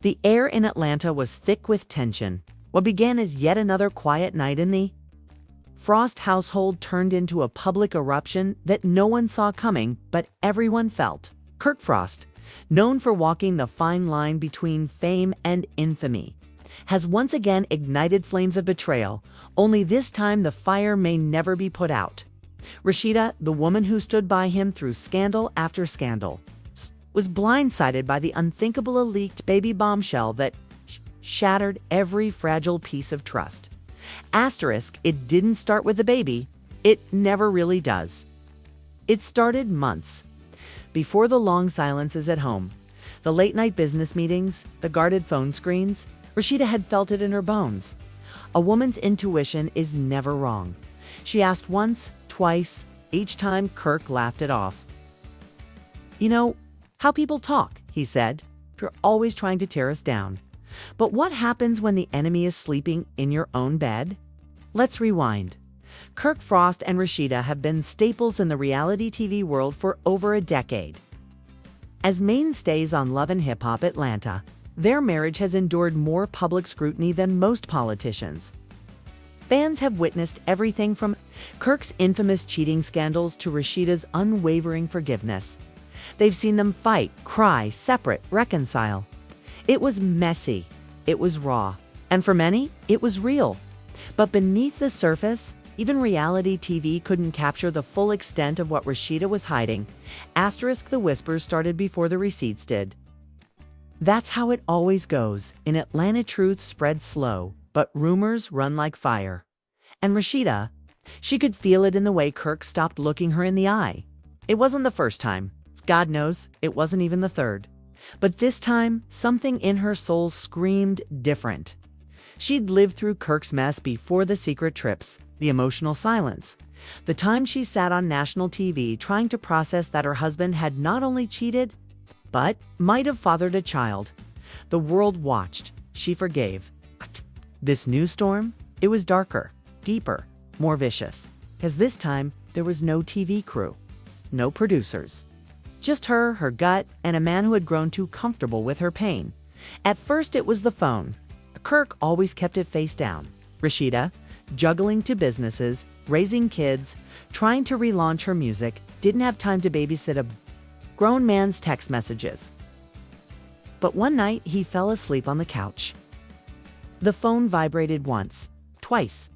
The air in Atlanta was thick with tension. What began as yet another quiet night in the Frost household turned into a public eruption that no one saw coming, but everyone felt. Kirk Frost, known for walking the fine line between fame and infamy, has once again ignited flames of betrayal, only this time the fire may never be put out. Rasheeda, the woman who stood by him through scandal after scandal, was blindsided by the unthinkable leaked baby bombshell that shattered every fragile piece of trust. Asterisk, it didn't start with the baby. It never really does. It started months before the long silences at home, the late-night business meetings, the guarded phone screens. Rasheeda had felt it in her bones. A woman's intuition is never wrong. She asked once, twice, each time Kirk laughed it off. "You know how people talk," he said. "You're always trying to tear us down. But what happens when the enemy is sleeping in your own bed?" Let's rewind. Kirk Frost and Rasheeda have been staples in the reality TV world for over a decade. As mainstays on Love and Hip Hop Atlanta, their marriage has endured more public scrutiny than most politicians. Fans have witnessed everything from Kirk's infamous cheating scandals to Rasheeda's unwavering forgiveness. They've seen them fight, cry, separate, reconcile. It was messy, it was raw, and for many, it was real. But beneath the surface, even reality TV couldn't capture the full extent of what Rasheeda was hiding. Asterisk, the whispers started before the receipts did. That's how it always goes. In Atlanta, truth spreads slow, but rumors run like fire. And Rasheeda, she could feel it in the way Kirk stopped looking her in the eye. It wasn't the first time. God knows, it wasn't even the third. But this time, something in her soul screamed different. She'd lived through Kirk's mess before, the secret trips, the emotional silence, the time she sat on national TV trying to process that her husband had not only cheated, but might have fathered a child. The world watched. She forgave. This new storm, it was darker, deeper, more vicious. Because this time, there was no TV crew, no producers. Just her gut, and a man who had grown too comfortable with her pain. At first, it was the phone. Kirk always kept it face down. Rasheeda, juggling two businesses, raising kids, trying to relaunch her music, didn't have time to babysit a grown man's text messages. But one night, he fell asleep on the couch. The phone vibrated once, twice.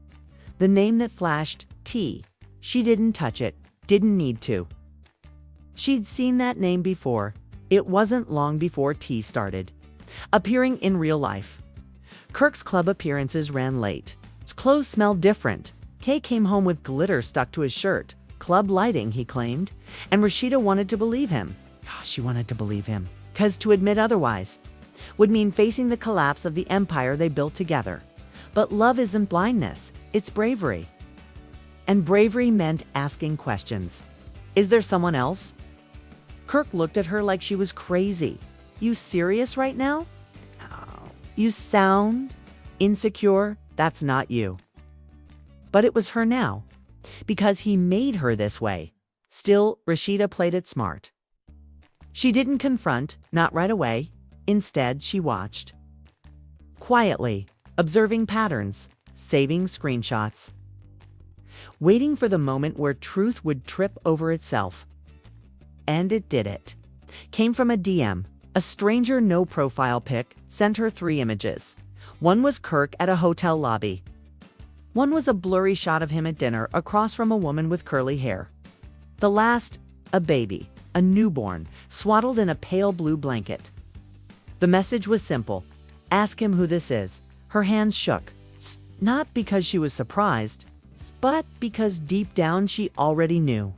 The name that flashed, T. She didn't touch it, didn't need to. She'd seen that name before. It wasn't long before T started appearing in real life. Kirk's club appearances ran late. His clothes smelled different. K came home with glitter stuck to his shirt. Club lighting, he claimed. And Rasheeda wanted to believe him. She wanted to believe him. 'Cause to admit otherwise would mean facing the collapse of the empire they built together. But love isn't blindness. It's bravery. And bravery meant asking questions. Is there someone else? Kirk looked at her like she was crazy. You serious right now? You sound insecure. That's not you. But it was her now, because he made her this way. Still, Rasheeda played it smart. She didn't confront, not right away. Instead, she watched. Quietly, observing patterns, saving screenshots. Waiting for the moment where truth would trip over itself. And it did it. Came from a DM. A stranger no-profile pic sent her 3 images. One was Kirk at a hotel lobby. One was a blurry shot of him at dinner across from a woman with curly hair. The last, a baby, a newborn, swaddled in a pale blue blanket. The message was simple. Ask him who this is. Her hands shook. Not because she was surprised, but because deep down she already knew.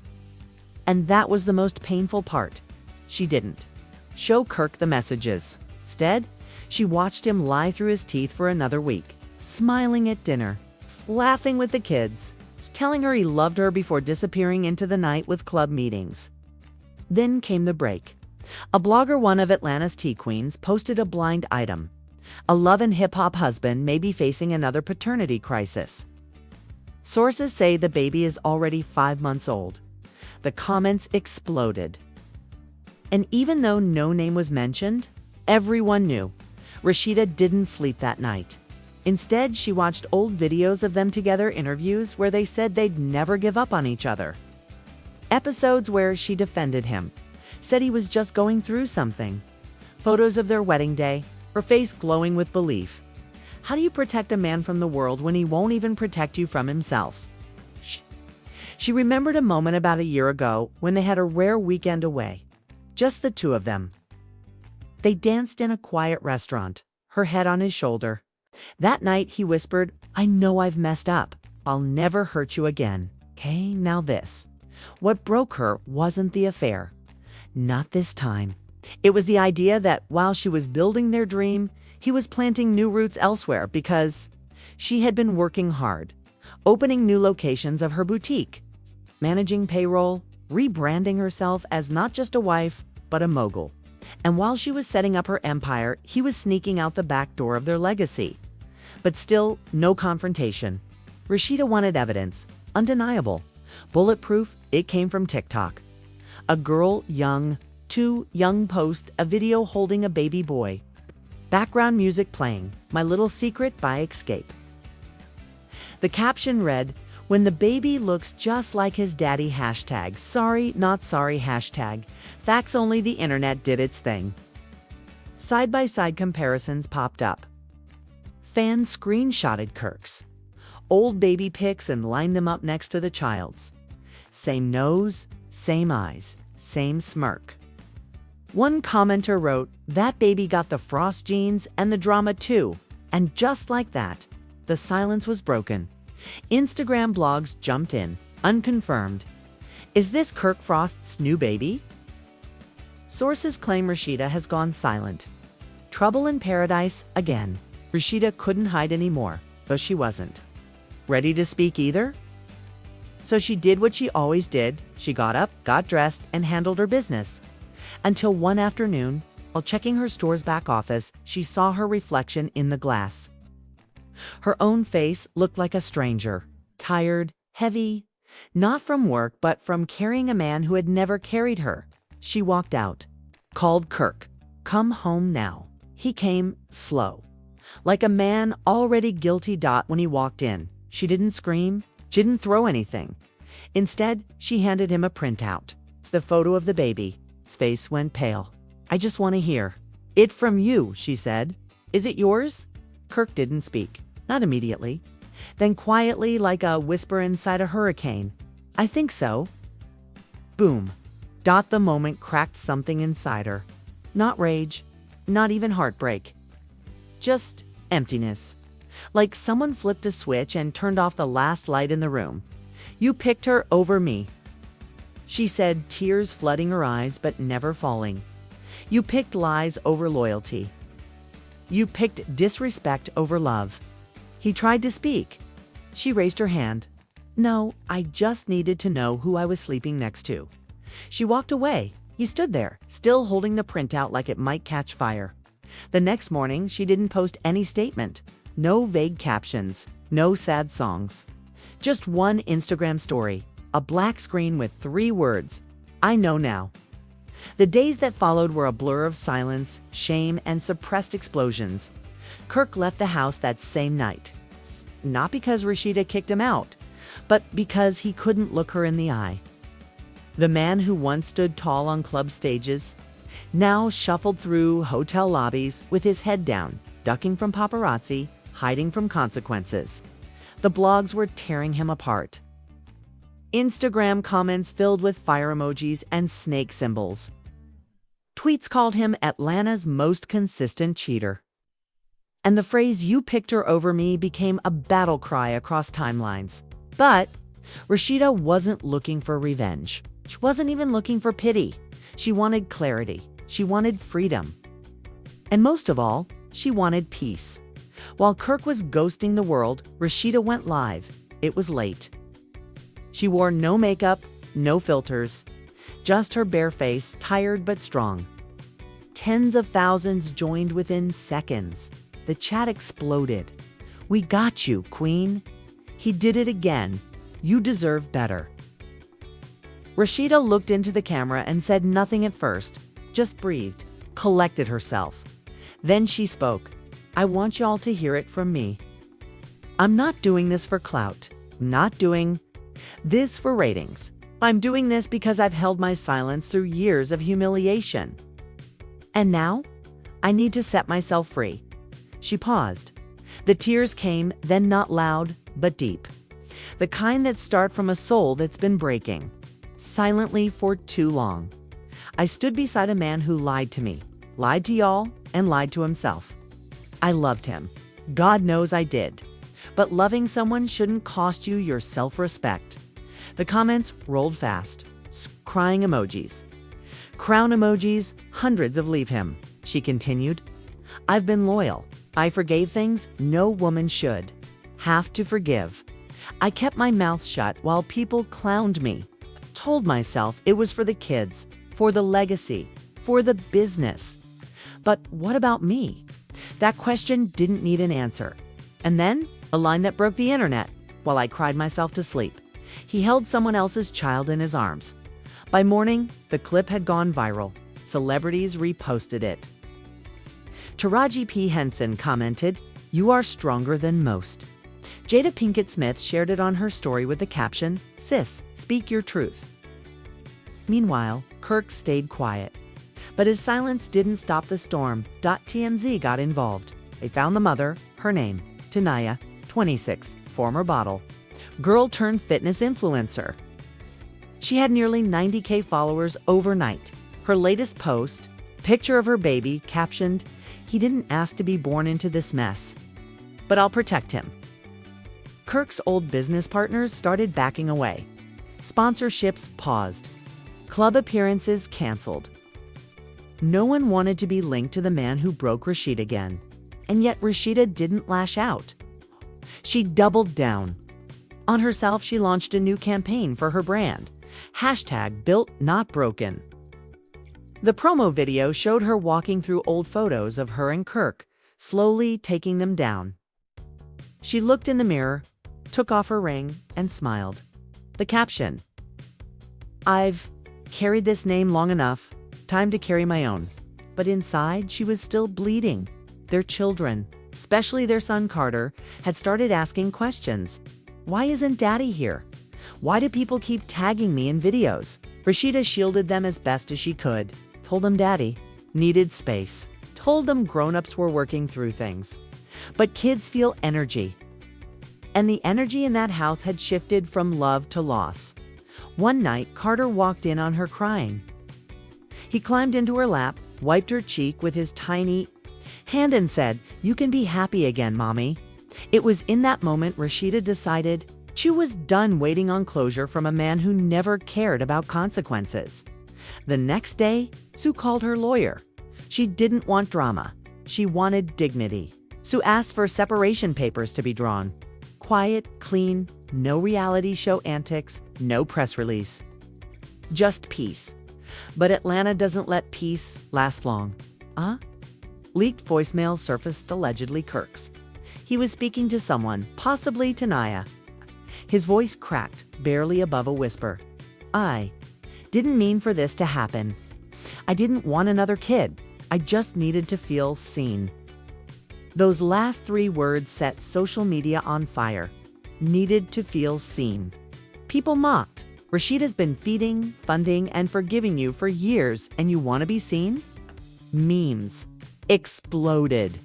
And that was the most painful part. She didn't show Kirk the messages. Instead, she watched him lie through his teeth for another week, smiling at dinner, laughing with the kids, telling her he loved her before disappearing into the night with club meetings. Then came the break. A blogger, one of Atlanta's tea queens, posted a blind item. A Love and Hip Hop husband may be facing another paternity crisis. Sources say the baby is already 5 months old. The comments exploded. And even though no name was mentioned, everyone knew. Rasheeda didn't sleep that night. Instead, she watched old videos of them together, interviews where they said they'd never give up on each other. Episodes where she defended him, said he was just going through something. Photos of their wedding day, her face glowing with belief. How do you protect a man from the world when he won't even protect you from himself? She remembered a moment about a year ago when they had a rare weekend away. Just the two of them. They danced in a quiet restaurant, her head on his shoulder. That night he whispered, "I know I've messed up. I'll never hurt you again. Okay, now this." What broke her wasn't the affair. Not this time. It was the idea that while she was building their dream, he was planting new roots elsewhere because she had been working hard, opening new locations of her boutique, managing payroll, rebranding herself as not just a wife, but a mogul. And while she was setting up her empire, he was sneaking out the back door of their legacy. But still, no confrontation. Rasheeda wanted evidence, undeniable, bulletproof. It came from TikTok. A girl, too young, post a video holding a baby boy. Background music playing, "My Little Secret" by Escape. The caption read, "When the baby looks just like his daddy, hashtag sorry, not sorry, hashtag facts only, the internet did its thing." Side-by-side comparisons popped up. Fans screenshotted Kirk's old baby pics and lined them up next to the child's. Same nose, same eyes, same smirk. One commenter wrote, "That baby got the Frost genes and the drama too." And just like that, the silence was broken. Instagram blogs jumped in, unconfirmed. Is this Kirk Frost's new baby? Sources claim Rasheeda has gone silent. Trouble in paradise again. Rasheeda couldn't hide anymore, though she wasn't ready to speak either. So she did what she always did. She got up, got dressed, and handled her business. Until one afternoon, while checking her store's back office, she saw her reflection in the glass. Her own face looked like a stranger, tired, heavy, not from work, but from carrying a man who had never carried her. She walked out, called Kirk, "Come home now." He came slow, like a man already guilty. When he walked in, she didn't scream, she didn't throw anything. Instead, she handed him a printout. It's the photo of the baby. His face went pale. "I just want to hear it from you," she said. "Is it yours?" Kirk didn't speak, not immediately. Then quietly, like a whisper inside a hurricane, "I think so." Boom. The moment cracked something inside her. Not rage, not even heartbreak. Just emptiness. Like someone flipped a switch and turned off the last light in the room. "You picked her over me," she said, tears flooding her eyes but never falling. "You picked lies over loyalty. You picked disrespect over love." He tried to speak. She raised her hand. "No, I just needed to know who I was sleeping next to." She walked away. He stood there, still holding the printout like it might catch fire. The next morning, she didn't post any statement. No vague captions, no sad songs. Just one Instagram story, a black screen with 3 words, "I know now." The days that followed were a blur of silence, shame, and suppressed explosions. Kirk left the house that same night. Not because Rasheeda kicked him out, but because he couldn't look her in the eye. The man who once stood tall on club stages now shuffled through hotel lobbies with his head down, ducking from paparazzi, hiding from consequences. The blogs were tearing him apart. Instagram comments filled with fire emojis and snake symbols. Tweets called him Atlanta's most consistent cheater. And the phrase "you picked her over me" became a battle cry across timelines. But Rasheeda wasn't looking for revenge. She wasn't even looking for pity. She wanted clarity. She wanted freedom. And most of all, she wanted peace. While Kirk was ghosting the world, Rasheeda went live. It was late. She wore no makeup, no filters, just her bare face, tired but strong. Tens of thousands joined within seconds. The chat exploded. "We got you, Queen. He did it again. You deserve better." Rasheeda looked into the camera and said nothing at first, just breathed, collected herself. Then she spoke. I want y'all to hear it from me. I'm not doing this for clout. I'm not doing this for ratings. I'm doing this because I've held my silence through years of humiliation. And now, I need to set myself free." She paused. The tears came, then not loud, but deep. The kind that start from a soul that's been breaking, silently for too long. "I stood beside a man who lied to me, lied to y'all, and lied to himself. I loved him. God knows I did. But loving someone shouldn't cost you your self-respect." The comments rolled fast. Crying emojis. Crown emojis, hundreds of "leave him," she continued. "I've been loyal. I forgave things no woman should have to forgive. I kept my mouth shut while people clowned me. Told myself it was for the kids, for the legacy, for the business. But what about me?" That question didn't need an answer. And then, a line that broke the internet while I cried myself to sleep. He held someone else's child in his arms. By morning, the clip had gone viral. Celebrities reposted it. Taraji P. Henson commented, "You are stronger than most." Jada Pinkett Smith shared it on her story with the caption, "Sis, speak your truth." Meanwhile, Kirk stayed quiet. But his silence didn't stop the storm. TMZ got involved. They found the mother, her name, Tanaya, 26, former bottle girl turned fitness influencer. She had nearly 90K followers overnight. Her latest post, picture of her baby, captioned, "He didn't ask to be born into this mess, but I'll protect him." Kirk's old business partners started backing away. Sponsorships paused. Club appearances canceled. No one wanted to be linked to the man who broke Rasheeda again. And yet Rasheeda didn't lash out. She doubled down. On herself, she launched a new campaign for her brand. #BuiltNotBroken. The promo video showed her walking through old photos of her and Kirk, slowly taking them down. She looked in the mirror, took off her ring, and smiled. The caption, "I've carried this name long enough. It's time to carry my own." But inside, she was still bleeding. Their children, especially their son Carter, had started asking questions. "Why isn't Daddy here? Why do people keep tagging me in videos?" Rasheeda shielded them as best as she could. Told them Daddy needed space. Told them grown-ups were working through things. But kids feel energy. And the energy in that house had shifted from love to loss. One night, Carter walked in on her crying. He climbed into her lap, wiped her cheek with his tiny hand and said, "You can be happy again, Mommy." It was in that moment Rasheeda decided she was done waiting on closure from a man who never cared about consequences. The next day, Sue called her lawyer. She didn't want drama. She wanted dignity. Sue asked for separation papers to be drawn. Quiet, clean, no reality show antics, no press release. Just peace. But Atlanta doesn't let peace last long. Leaked voicemail surfaced, allegedly Kirk's. He was speaking to someone, possibly Tanaya. His voice cracked, barely above a whisper. "I didn't mean for this to happen. I didn't want another kid. I just needed to feel seen." Those last 3 words set social media on fire. Needed to feel seen. People mocked. Rasheeda's been feeding, funding, and forgiving you for years, and you want to be seen? Memes exploded.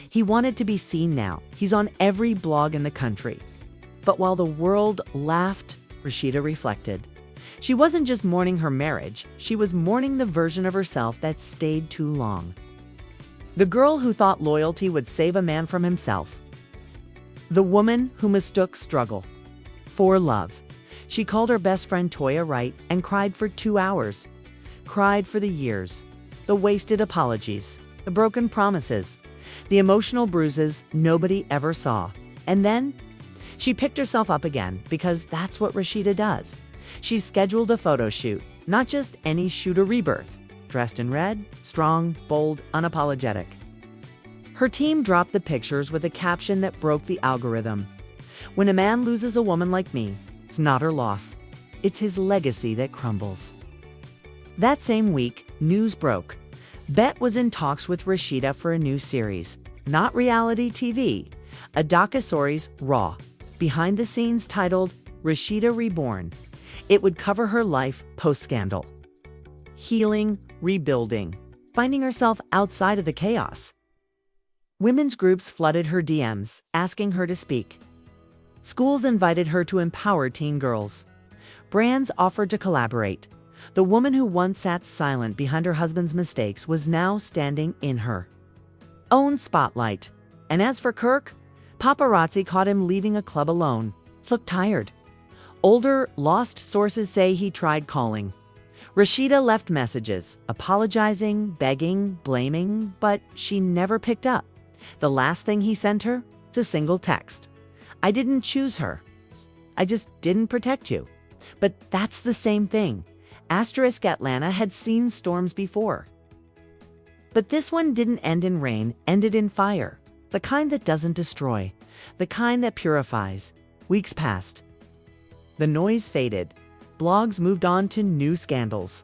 He wanted to be seen now. He's on every blog in the country. But while the world laughed, Rasheeda reflected. She wasn't just mourning her marriage, she was mourning the version of herself that stayed too long. The girl who thought loyalty would save a man from himself. The woman who mistook struggle for love. She called her best friend Toya Wright and cried for 2 hours. Cried for the years, the wasted apologies, the broken promises, the emotional bruises nobody ever saw. And then she picked herself up again, because that's what Rasheeda does. She scheduled a photo shoot, not just any shoot, a rebirth. Dressed in red, strong, bold, unapologetic. Her team dropped the pictures with a caption that broke the algorithm. "When a man loses a woman like me, it's not her loss. It's his legacy that crumbles." That same week, news broke. Bet was in talks with Rasheeda for a new series. not reality TV, a docuseries raw, behind the scenes titled Rasheeda Reborn. It would cover her life post-scandal. Healing, rebuilding, finding herself outside of the chaos. Women's groups flooded her DMs, asking her to speak. Schools invited her to empower teen girls. Brands offered to collaborate. The woman who once sat silent behind her husband's mistakes was now standing in her own spotlight. And as for Kirk, paparazzi caught him leaving a club alone. Looked tired. Older, lost sources say he tried calling. Rasheeda left messages, apologizing, begging, blaming, but she never picked up. The last thing he sent her is a single text. I didn't choose her. I just didn't protect you. But that's the same thing. Asterisk Atlanta had seen storms before. But this one didn't end in rain, ended in fire. The kind that doesn't destroy. The kind that purifies. Weeks passed. The noise faded. Blogs moved on to new scandals.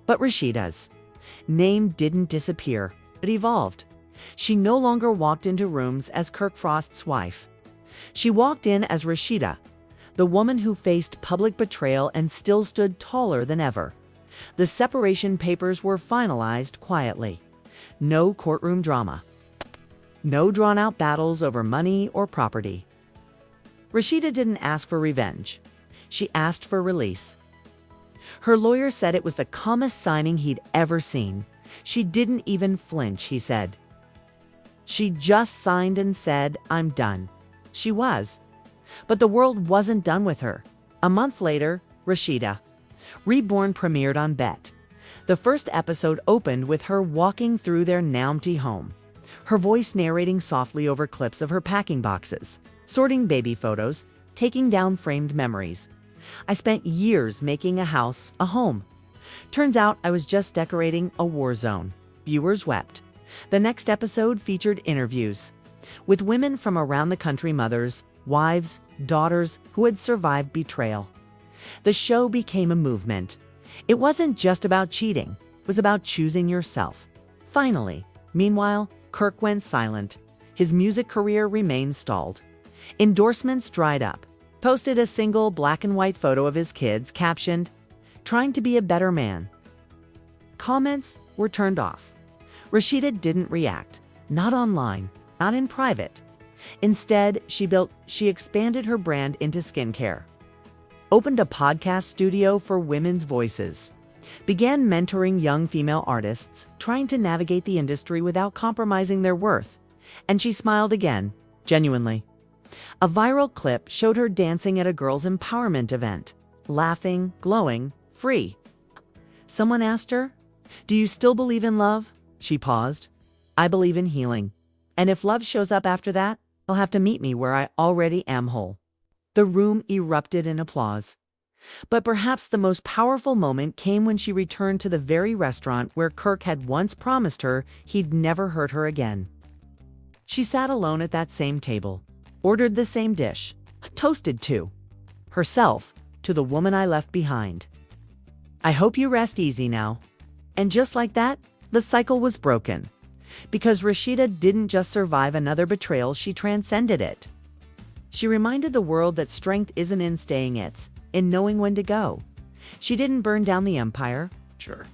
But Rasheeda's name didn't disappear. It evolved. She no longer walked into rooms as Kirk Frost's wife. She walked in as Rasheeda, the woman who faced public betrayal and still stood taller than ever. The separation papers were finalized quietly. No courtroom drama. No drawn-out battles over money or property. Rasheeda didn't ask for revenge. She asked for release. Her lawyer said it was the calmest signing he'd ever seen. She didn't even flinch, he said. She just signed and said, "I'm done." She was. But the world wasn't done with her. A month later, Rasheeda Reborn premiered on Bet. The first episode opened with her walking through their now empty home, her voice narrating softly over clips of her packing boxes, sorting baby photos, taking down framed memories. I spent years making a house a home. Turns out I was just decorating a war zone. Viewers wept. The next episode featured interviews with women from around the country, mothers, wives, daughters who had survived betrayal. The show became a movement. It wasn't just about cheating. It was about choosing yourself. Finally, meanwhile, Kirk went silent. His music career remained stalled. Endorsements dried up. Posted a single black and white photo of his kids, captioned, "Trying to be a better man." Comments were turned off. Rasheeda didn't react. Not online, not in private. Instead, she expanded her brand into skincare. Opened a podcast studio for women's voices. Began mentoring young female artists, trying to navigate the industry without compromising their worth. And she smiled again, genuinely. A viral clip showed her dancing at a girls' empowerment event, laughing, glowing, free. Someone asked her, "Do you still believe in love?" She paused. "I believe in healing. And if love shows up after that, they'll have to meet me where I already am whole." The room erupted in applause. But perhaps the most powerful moment came when she returned to the very restaurant where Kirk had once promised her he'd never hurt her again. She sat alone at that same table, ordered the same dish, toasted to herself, to the woman I left behind. "I hope you rest easy now." And just like that, the cycle was broken. Because Rasheeda didn't just survive another betrayal, she transcended it. She reminded the world that strength isn't in staying, it's in knowing when to go. She didn't burn down the empire, sure.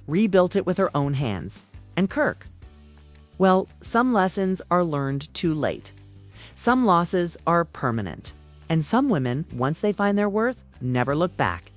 Rebuilt it with her own hands. And Kirk? Well, some lessons are learned too late. Some losses are permanent. And some women, once they find their worth, never look back.